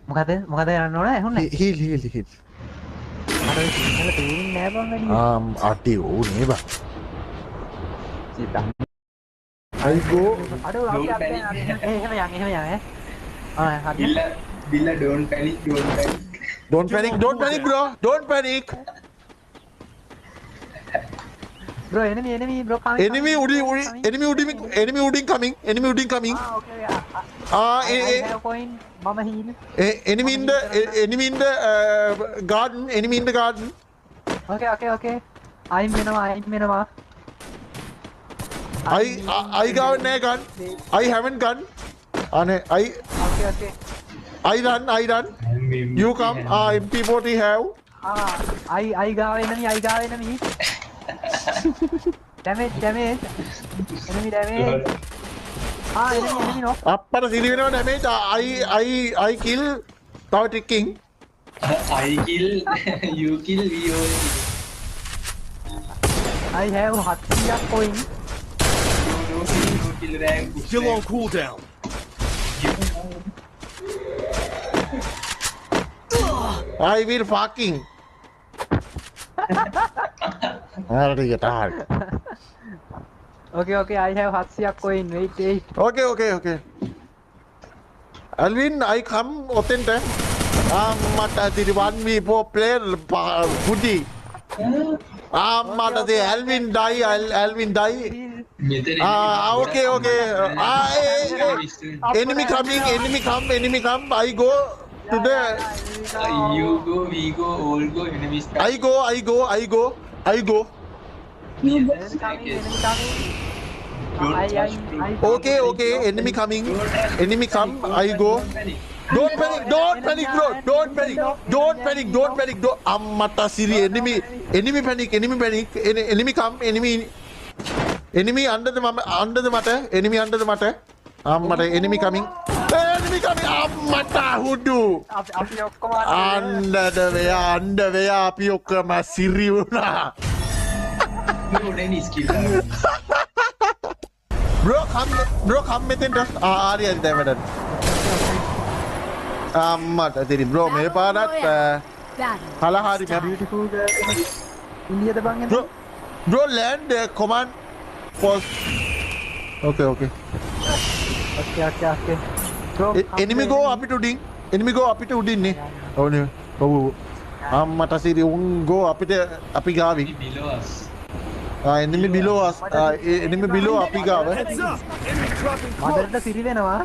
මොකද කරන්න ඕන ඇහුන්නේ heal මට ඔය සිංහල තේරෙන්නේ නෑ බං වැඩි අටි ඕනේ බං සිතන් I go අඩෝ අපි එහෙම යන් ඈ හරි Billa don't panic don't panic bro don't panic bro enemy bro enemy udin coming okay I have coin mama heal enemy in the garden okay I'm වෙනවා I got no gun I haven't gun okay I run you come MP40 have I got enemy damage enemy no අප්පට සිරි වෙනවා damage I kill තව ticking I kill you kill we all I have 700 coin no kill rank Still on cooldown. I will fucking හරියට තාල් okay I have 700 coin wait okay Alvin I come ඔතෙන්ට මට තිරි 1v4 player පුඩි මට තේ Alvin die okay enemy come I go to the you go we go all go enemies I go okay enemy come I go don't panic bro don't panic ammata siri enemy panic enemy come enemy under the mata ammata enemy coming ammata hudu අපි ඔක්කොම under the අපි ඔක්කොම සිරි වුණා no any skill bro come මෙතෙන්ට හරි දැන් අම්මට තිරි bro මේ පාරත් කලා හරි beautiful ඉන්දියද බං එන්න bro land command post okay bro enemy go අපිට උඩින් නේ ඔව්නේ ඔව් අම්මට සිරි උන් go අපිට අපි ගාවි below us enemy below us enemy below අපි ගාව Heads up. Enemy dropping close. මදරට සිරි වෙනවා